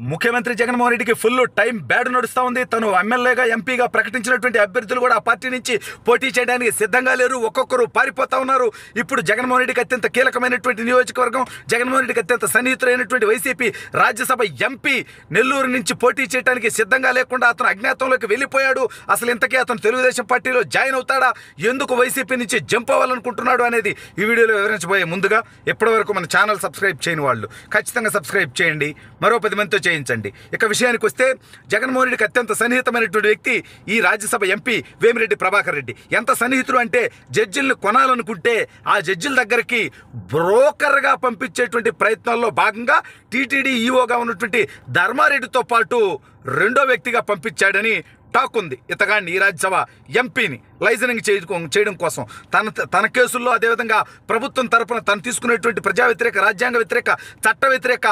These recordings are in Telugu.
ముఖ్యమంత్రి జగన్మోహన్ రెడ్డికి ఫుల్ టైం బ్యాడ్ నడుస్తూ ఉంది. తను ఎమ్మెల్యేగా ఎంపీగా ప్రకటించినటువంటి అభ్యర్థులు కూడా ఆ పార్టీ నుంచి పోటీ చేయడానికి సిద్ధంగా లేరు. ఒక్కొక్కరు పారిపోతా ఉన్నారు. ఇప్పుడు జగన్మోహన్ రెడ్డికి అత్యంత కీలకమైనటువంటి నియోజకవర్గం, జగన్మోహన్ రెడ్డికి అత్యంత సన్నిహితులైనటువంటి వైసీపీ రాజ్యసభ ఎంపీ నెల్లూరు నుంచి పోటీ చేయడానికి సిద్ధంగా లేకుండా అతను అజ్ఞాతంలోకి వెళ్ళిపోయాడు. అసలు ఇంతకీ అతను తెలుగుదేశం పార్టీలో జాయిన్ అవుతాడా, ఎందుకు వైసీపీ నుంచి జంప్ అవ్వాలనుకుంటున్నాడు అనేది ఈ వీడియోలో వివరించబోయే ముందుగా ఇప్పటివరకు మన ఛానల్ సబ్స్క్రైబ్ చేయని వాళ్ళు ఖచ్చితంగా సబ్స్క్రైబ్ చేయండి, మరో 10 మందితో చేయించండి. ఇక విషయానికి వస్తే జగన్మోహన్ రెడ్డికి అత్యంత సన్నిహితమైనటువంటి వ్యక్తి ఈ రాజ్యసభ ఎంపీ వేమిరెడ్డి ప్రభాకర్ రెడ్డి. ఎంత సన్నిహితుడు అంటే జడ్జిల్ని కొనాలనుకుంటే ఆ జడ్జిల దగ్గరికి బ్రోకర్గా పంపించేటువంటి ప్రయత్నాల్లో భాగంగా టీటీడీ ఈఓగా ఉన్నటువంటి ధర్మారెడ్డితో పాటు రెండో వ్యక్తిగా పంపించాడని టాక్ ఉంది. ఇతగాడిని ఈ రాజ్యసభ ఎంపీని లైజనింగ్ చేయడం కోసం తన కేసుల్లో, అదేవిధంగా ప్రభుత్వం తరపున తను తీసుకునేటువంటి ప్రజా వ్యతిరేక, రాజ్యాంగ వ్యతిరేక, చట్ట వ్యతిరేక,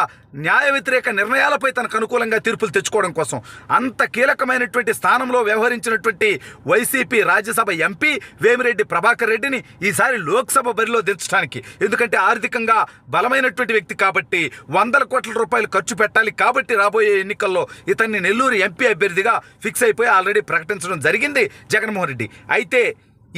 న్యాయ వ్యతిరేక నిర్ణయాలపై తనకు అనుకూలంగా తీర్పులు తెచ్చుకోవడం కోసం అంత కీలకమైనటువంటి స్థానంలో వ్యవహరించినటువంటి వైసీపీ రాజ్యసభ ఎంపీ వేమిరెడ్డి ప్రభాకర్ రెడ్డిని ఈసారి లోక్సభ బరిలో దించడానికి, ఎందుకంటే ఆర్థికంగా బలమైనటువంటి వ్యక్తి కాబట్టి, 100 కోట్ల రూపాయలు ఖర్చు పెట్టాలి కాబట్టి రాబోయే ఎన్నికల్లో ఇతన్ని నెల్లూరు ఎంపీ అభ్యర్థిగా ఫిక్స్ అయిపోయి ఆల్రెడీ ప్రకటించడం జరిగింది జగన్మోహన్ రెడ్డి. అయితే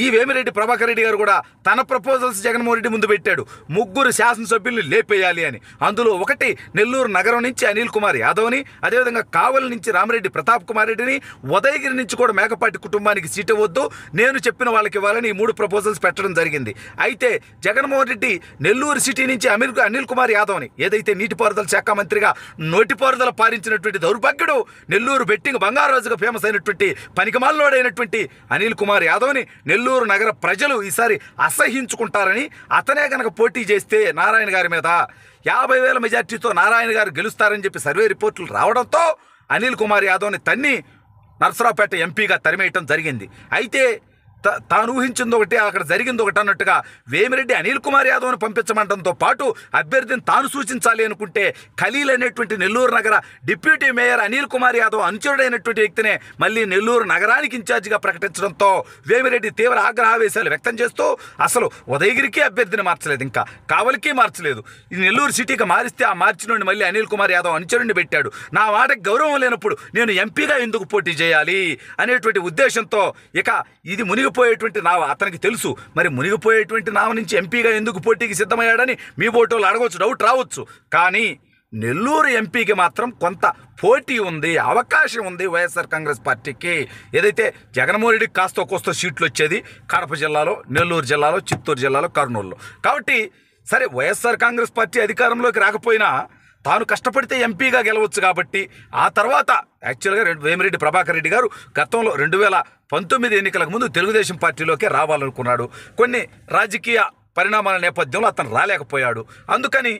ఈ వేమిరెడ్డి ప్రభాకర్ రెడ్డి గారు కూడా తన ప్రపోజల్స్ జగన్మోహన్ రెడ్డి ముందు పెట్టాడు. 3 శాసనసభ్యుల్ని లేపేయాలి అని. అందులో ఒకటి నెల్లూరు నగరం నుంచి అనిల్ కుమార్ యాదవ్ని, అదేవిధంగా కావలి నుంచి రామిరెడ్డి ప్రతాప్ కుమార్ రెడ్డిని, ఉదయగిరి నుంచి కూడా మేకపాటి కుటుంబానికి సీటు ఇవ్వద్దు, నేను చెప్పిన వాళ్ళకి ఇవ్వాలని ఈ 3 ప్రపోజల్స్ పెట్టడం జరిగింది. అయితే జగన్మోహన్ రెడ్డి నెల్లూరు సిటీ నుంచి అనిల్ కుమార్ యాదవ్ని, ఏదైతే నీటిపారుదల శాఖ మంత్రిగా నోటిపారుదల పారించినటువంటి దౌర్భాగ్యుడు, నెల్లూరు బెట్టింగ్ బంగారాజుగా ఫేమస్ అయినటువంటి పనికిమాలినోడైనటువంటి అనిల్ కుమార్ యాదవ్ని నెల్లూరు నగర ప్రజలు ఈసారి అసహించుకుంటారని, అతనే కనుక పోటీ చేస్తే నారాయణ గారి మీద 50,000 మెజార్టీతో నారాయణ గారు గెలుస్తారని చెప్పి సర్వే రిపోర్టులు రావడంతో అనిల్ కుమార్ యాదవ్ని తన్ని నరసరావుపేట ఎంపీగా తరిమేయటం జరిగింది. అయితే తాను ఊహించింది ఒకటి, అక్కడ జరిగింది ఒకటి అన్నట్టుగా వేమిరెడ్డి అనిల్ కుమార్ యాదవ్ను పంపించమంటంతో పాటు అభ్యర్థిని తాను సూచించాలి అనుకుంటే ఖలీల్ అనేటువంటి నెల్లూరు నగర డిప్యూటీ మేయర్ అనిల్ కుమార్ యాదవ్ అనుచరుడైనటువంటి వ్యక్తినే మళ్ళీ నెల్లూరు నగరానికి ఇన్ఛార్జిగా ప్రకటించడంతో వేమిరెడ్డి తీవ్ర ఆగ్రహావేశాలు వ్యక్తం చేస్తూ అసలు ఉదయగిరికి అభ్యర్థిని మార్చలేదు, ఇంకా కావలికి మార్చలేదు, ఈ నెల్లూరు సిటీకి మారిస్తే ఆ మార్చినోడిని మళ్ళీ అనిల్ కుమార్ యాదవ్ అనుచరుడిని పెట్టాడు. నా మాటకి గౌరవం లేనప్పుడు నేను ఎంపీగా ఎందుకు పోటీ చేయాలి అనేటువంటి ఉద్దేశంతో ఇక ఇది మునిగిపోయేటువంటి నావ అతనికి తెలుసు. మరి మునిగిపోయేటువంటి నావ నుంచి ఎంపీగా ఎందుకు పోటీకి సిద్ధమయ్యాడని మీ ఓటోలు అడగవచ్చు, డౌట్ రావచ్చు. కానీ నెల్లూరు ఎంపీకి మాత్రం కొంత పోటీ ఉంది, అవకాశం ఉంది వైఎస్ఆర్ కాంగ్రెస్ పార్టీకి. ఏదైతే జగన్మోహన్ రెడ్డికి కాస్త కోస్తో సీట్లు వచ్చేది కడప జిల్లాలో, నెల్లూరు జిల్లాలో, చిత్తూరు జిల్లాలో, కర్నూలులో. కాబట్టి సరే వైఎస్ఆర్ కాంగ్రెస్ పార్టీ అధికారంలోకి రాకపోయినా తాను కష్టపడితే ఎంపీగా గెలవచ్చు కాబట్టి ఆ తర్వాత యాక్చువల్గా వేమిరెడ్డి ప్రభాకర్ రెడ్డి గారు గతంలో 2019 ఎన్నికలకు ముందు తెలుగుదేశం పార్టీలోకే రావాలనుకున్నాడు. కొన్ని రాజకీయ పరిణామాల నేపథ్యంలో అతను రాలేకపోయాడు. అందుకని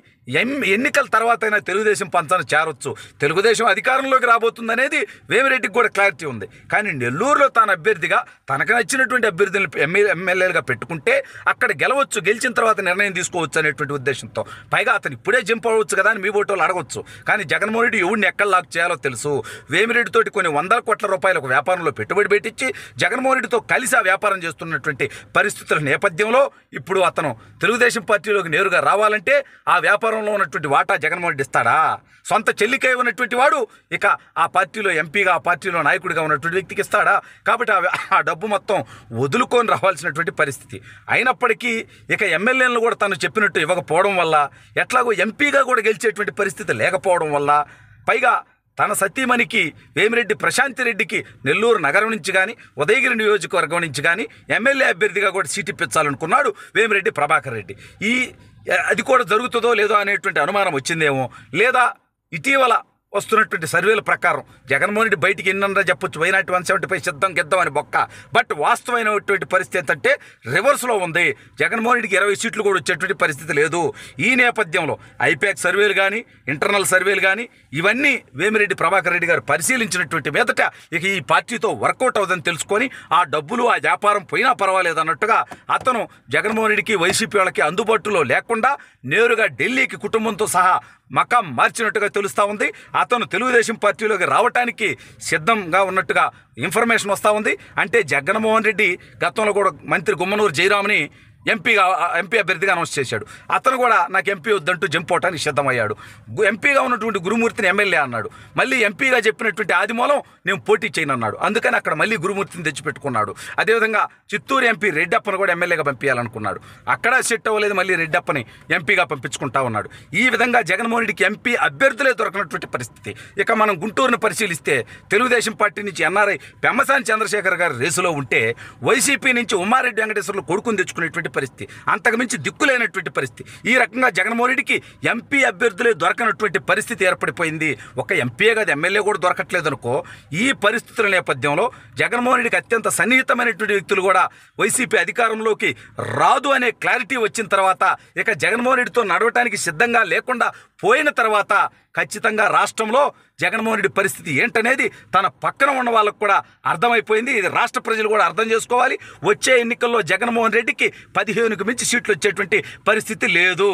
ఎన్నికల తర్వాత అయినా తెలుగుదేశం పంచాన్ని చేరొచ్చు, తెలుగుదేశం అధికారంలోకి రాబోతుంది అనేది వేమిరెడ్డికి కూడా క్లారిటీ ఉంది. కానీ నెల్లూరులో తాను అభ్యర్థిగా తనకు నచ్చినటువంటి అభ్యర్థులను ఎమ్మెల్యేలుగా పెట్టుకుంటే అక్కడ గెలవచ్చు, గెలిచిన తర్వాత నిర్ణయం తీసుకోవచ్చు అనేటువంటి ఉద్దేశంతో. పైగా అతను ఇప్పుడే జంప్ అవ్వచ్చు కదా అని మీ ఓటోలు అడగవచ్చు. కానీ జగన్మోహన్ రెడ్డి ఎవరిని ఎక్కడ లాక్ చేయాలో తెలుసు. వేమిరెడ్డితోటి కొన్ని 100 కోట్ల రూపాయలకు వ్యాపారంలో పెట్టుబడి పెట్టించి జగన్మోహన్ రెడ్డితో కలిసి ఆ వ్యాపారం చేస్తున్నటువంటి పరిస్థితుల నేపథ్యంలో ఇప్పుడు అతను తెలుగుదేశం పార్టీలోకి నేరుగా రావాలంటే ఆ వ్యాపారంలో ఉన్నటువంటి వాటా జగన్మోహన్ రెడ్డి ఇస్తాడా? సొంత చెల్లికై ఉన్నటువంటి వాడు ఇక ఆ పార్టీలో ఎంపీగా, ఆ పార్టీలో నాయకుడిగా ఉన్నటువంటి వ్యక్తికి ఇస్తాడా? కాబట్టి ఆ డబ్బు మొత్తం వదులుకొని రావాల్సినటువంటి పరిస్థితి. అయినప్పటికీ ఇక ఎమ్మెల్యేలను కూడా తను చెప్పినట్టు ఇవ్వకపోవడం వల్ల, ఎట్లాగో ఎంపీగా కూడా గెలిచేటువంటి పరిస్థితి లేకపోవడం వల్ల, పైగా తన సతీమణికి వేమిరెడ్డి ప్రశాంతి రెడ్డికి నెల్లూరు నగరం నుంచి కానీ, ఉదయగిరి నియోజకవర్గం నుంచి కానీ ఎమ్మెల్యే అభ్యర్థిగా కూడా సీట్ ఇప్పించాలనుకున్నాడు వేమిరెడ్డి ప్రభాకర్ రెడ్డి. అది కూడా జరుగుతుందో లేదో అనేటువంటి అనుమానం వచ్చిందేమో, లేదా ఇటీవల వస్తున్నటువంటి సర్వేల ప్రకారం జగన్మోహన్ రెడ్డి బయటికి ఎన్నన్నా చెప్పొచ్చు, వైనాటి 175 సిద్ధం గిద్దం అని బొక్క. బట్ వాస్తవమైనటువంటి పరిస్థితి ఏంటంటే రివర్స్లో ఉంది. జగన్మోహన్ రెడ్డికి 20 సీట్లు కూడా వచ్చేటువంటి పరిస్థితి లేదు. ఈ నేపథ్యంలో ఐపాక్ సర్వేలు కానీ, ఇంటర్నల్ సర్వేలు కానీ ఇవన్నీ వేమిరెడ్డి ప్రభాకర్ రెడ్డి గారు పరిశీలించినటువంటి మీదట ఇక ఈ పార్టీతో వర్కౌట్ అవుతుందని తెలుసుకొని ఆ డబ్బులు, ఆ వ్యాపారం పోయినా పర్వాలేదు అన్నట్టుగా అతను జగన్మోహన్ రెడ్డికి, వైసీపీ వాళ్ళకి అందుబాటులో లేకుండా నేరుగా ఢిల్లీకి కుటుంబంతో సహా మకాం మార్చినట్టుగా తెలుస్తూ ఉంది. అతను తెలుగుదేశం పార్టీలోకి రావటానికి సిద్ధంగా ఉన్నట్టుగా ఇన్ఫర్మేషన్ వస్తూ ఉంది. అంటే జగన్మోహన్ రెడ్డి గతంలో కూడా మంత్రి గుమ్మనూరు జయరామ్ని ఎంపీ అభ్యర్థిగా అనౌన్స్ చేశాడు. అతను కూడా నాకు ఎంపీ వద్దంటూ జంప్ అవటానికి సిద్ధమయ్యాడు. ఎంపీగా ఉన్నటువంటి గురుమూర్తిని ఎమ్మెల్యే అన్నాడు. మళ్ళీ ఎంపీగా చెప్పినటువంటి ఆదిమూలం నేను పోటీ చేయను అన్నాడు. అందుకని అక్కడ మళ్ళీ గురుమూర్తిని తెచ్చిపెట్టుకున్నాడు. అదేవిధంగా చిత్తూరు ఎంపీ రెడ్డప్పను కూడా ఎమ్మెల్యేగా పంపించాలనుకున్నాడు. అక్కడ సెట్ అవ్వలేదు, మళ్ళీ రెడ్డప్పని ఎంపీగా పంపించుకుంటా ఉన్నాడు. ఈ విధంగా జగన్మోహన్ రెడ్డికి ఎంపీ అభ్యర్థులే దొరకనటువంటి పరిస్థితి. ఇక మనం గుంటూరును పరిశీలిస్తే తెలుగుదేశం పార్టీ నుంచి ఎన్ఆర్ఐ పెమ్మసాని చంద్రశేఖర్ గారు రేసులో ఉంటే వైసీపీ నుంచి ఉమారెడ్డి వెంకటేశ్వర్లు కొడుకుని తెచ్చుకునేటువంటి పరిస్థితి, అంతకుమించి దిక్కులేనటువంటి పరిస్థితి. ఈ రకంగా జగన్మోహన్ రెడ్డికి ఎంపీ అభ్యర్థులే దొరకనటువంటి పరిస్థితి ఏర్పడిపోయింది. ఒక ఎంపీయే కాదు, ఎమ్మెల్యే కూడా దొరకట్లేదు అనుకో. ఈ పరిస్థితుల నేపథ్యంలో జగన్మోహన్ రెడ్డికి అత్యంత సన్నిహితమైనటువంటి వ్యక్తులు కూడా వైసీపీ అధికారంలోకి రాదు అనే క్లారిటీ వచ్చిన తర్వాత, ఇక జగన్మోహన్ రెడ్డితో నడవటానికి సిద్ధంగా లేకుండా పోయిన తర్వాత ఖచ్చితంగా రాష్ట్రంలో జగన్మోహన్ రెడ్డి పరిస్థితి ఏంటనేది తన పక్కన ఉన్న వాళ్ళకు కూడా అర్థమైపోయింది. ఇది రాష్ట్ర ప్రజలు కూడా అర్థం చేసుకోవాలి. వచ్చే ఎన్నికల్లో జగన్మోహన్ రెడ్డికి 15కు మించి సీట్లు వచ్చేటువంటి పరిస్థితి లేదు.